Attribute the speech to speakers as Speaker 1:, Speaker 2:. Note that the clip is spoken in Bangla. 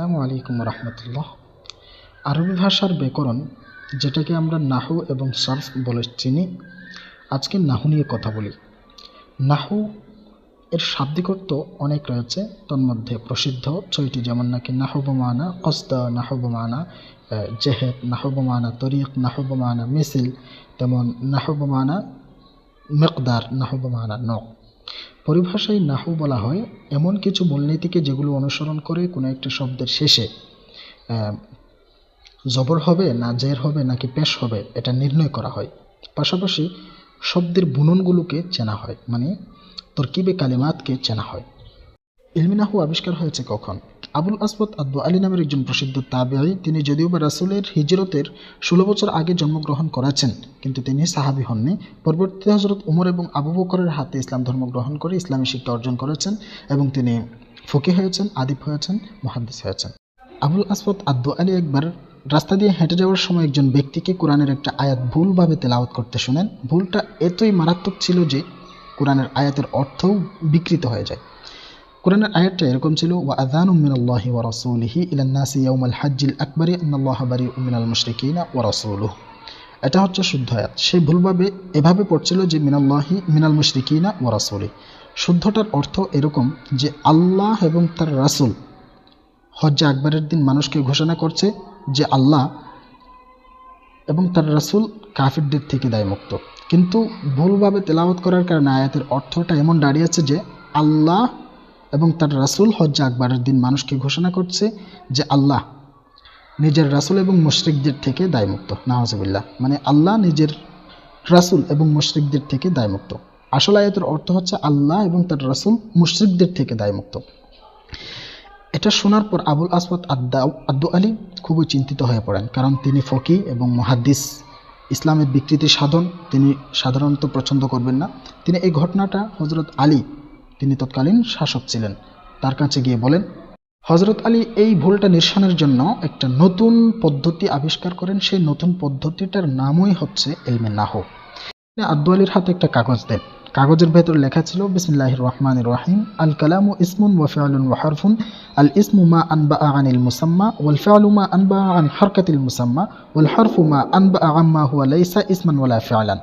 Speaker 1: আসসালামু আলাইকুম রহমতুল্লাহ। আরবি ভাষার ব্যাকরণ, যেটাকে আমরা নাহু এবং সরফ বলে চিনি, আজকে নাহু নিয়ে কথা বলি। নাহু এর শাব্দিক অর্থ অনেক রয়েছে, তন্মধ্যে প্রসিদ্ধ ৬টি, যেমন নাকি নাহু বমানা কসদা, নাহু বমানা জেহেদ, নাহু বমানা তরিক, নাহু বমানা মিছিল, তেমন নাহু বমানা মিকদার, নাহু বমানা নক। পরিভাষায় নাহু বলা হয় এমন কিছু মূলনীতিকে যেগুলো অনুসরণ করে কোনো একটা শব্দের শেষে জবর হবে না জের হবে নাকি পেশ হবে এটা নির্ণয় করা হয়। পাশাপাশি শব্দের বুননগুলোকে চেনা হয়, মানে তরকিবে কালিমাতকে চেনা হয়। ইলমি নাহু আবিষ্কার হয়েছে কখন? আবুল আসওয়াদ আদ-দুআলী নামের একজন প্রসিদ্ধ তাবেঈ, তিনি যদিও বা রাসূলের হিজরতের ১৬ বছর আগে জন্মগ্রহণ করেছেন, কিন্তু তিনি সাহাবী হননি। পরবর্তীতে হযরত উমর এবং আবু বকরের হাতে ইসলাম ধর্ম গ্রহণ করে ইসলামী শিক্ষা অর্জন করেছেন এবং তিনি ফকিহ হয়েছেন, আদিব হয়েছেন, মুহাদ্দিস হয়েছেন। আবুল আসওয়াদ আদ-দুআলী একবার রাস্তা দিয়ে হেঁটে যাওয়ার সময় একজন ব্যক্তিকে কোরআনের একটা আয়াত ভুলভাবে তেলাওয়াত করতে শোনেন। ভুলটা এতই মারাত্মক ছিল যে কোরআনের আয়াতের অর্থও বিকৃত হয়ে যায়। কোরআনের আয়াতটা এরকম ছিল, ওয়া আযানুম মিনাল্লাহি ওয়া রাসূলিহি ইলান নাসি ইয়াউমাল হাজ্জিল আকবারি আন্নাল্লাহা বারিউম মিনাল মুশরিকিনা ওয়া রাসূলুহু। এটা হচ্ছে শুদ্ধ আয়াত। সে ভুলভাবে এভাবে পড়ছিল যে মিনাল্লাহি মিনাল মুশরিকিনা ওয়া রাসূলিহি। শুদ্ধটার অর্থ এরকম যে আল্লাহ এবং তার রাসূল হজ্জে আকবরের দিন মানুষকে ঘোষণা করছে যে আল্লাহ এবং তার রাসূল কাফিরদের থেকে দায়মুক্ত। কিন্তু ভুলভাবে তেলাওয়াত করার কারণে আয়াতের অর্থটা এমন দাঁড়িয়েছে যে আল্লাহ এবং তার রাসূল হজ্জে আকবরের দিন মানুষকে ঘোষণা করছে যে আল্লাহ নিজের রাসূল এবং মুশরিকদের থেকে দায়মুক্ত। নাউজুবিল্লাহ। মানে আল্লাহ নিজের রাসূল এবং মুশরিকদের থেকে দায়মুক্ত। আসল আয়াতের অর্থ হচ্ছে আল্লাহ এবং তার রাসূল মুশরিকদের থেকে দায়মুক্ত। এটা শোনার পর আবুল আসওয়াদ আদ-দুআলী খুবই চিন্তিত হয়ে পড়েন, কারণ তিনি ফকি এবং মুহাদ্দিস। ইসলামের বিকৃতি সাধন তিনি সাধারণত পছন্দ করবেন না। তিনি এই ঘটনাটা হযরত আলী, তিনি তৎকালীন শাসক ছিলেন, তার কাছে গিয়ে বলেন। হযরত আলী এই ভুলটা নিরসনের জন্য একটা নতুন পদ্ধতি আবিষ্কার করেন। সেই নতুন পদ্ধতিটার নামই হচ্ছে ইলমে নাহু। আদ-দুআলীর হাতে একটা কাগজ দেন। কাগজের ভেতর লেখা ছিল, বিসমিল্লাহির রহমানির রহিম, আল কালামু ইসমুন ওয়া ফি'লুন ওয়া হারফুন, আল ইসমু মা আনবাআ আনিল মুসাম্মা ওয়াল ফি'লু মা আনবাআ আন হারকাতিল মুসাম্মা ওয়াল হারফু মা আনবাআ আম্মা হুয়া লাইসা ইসমান ওয়ালা ফি'লান।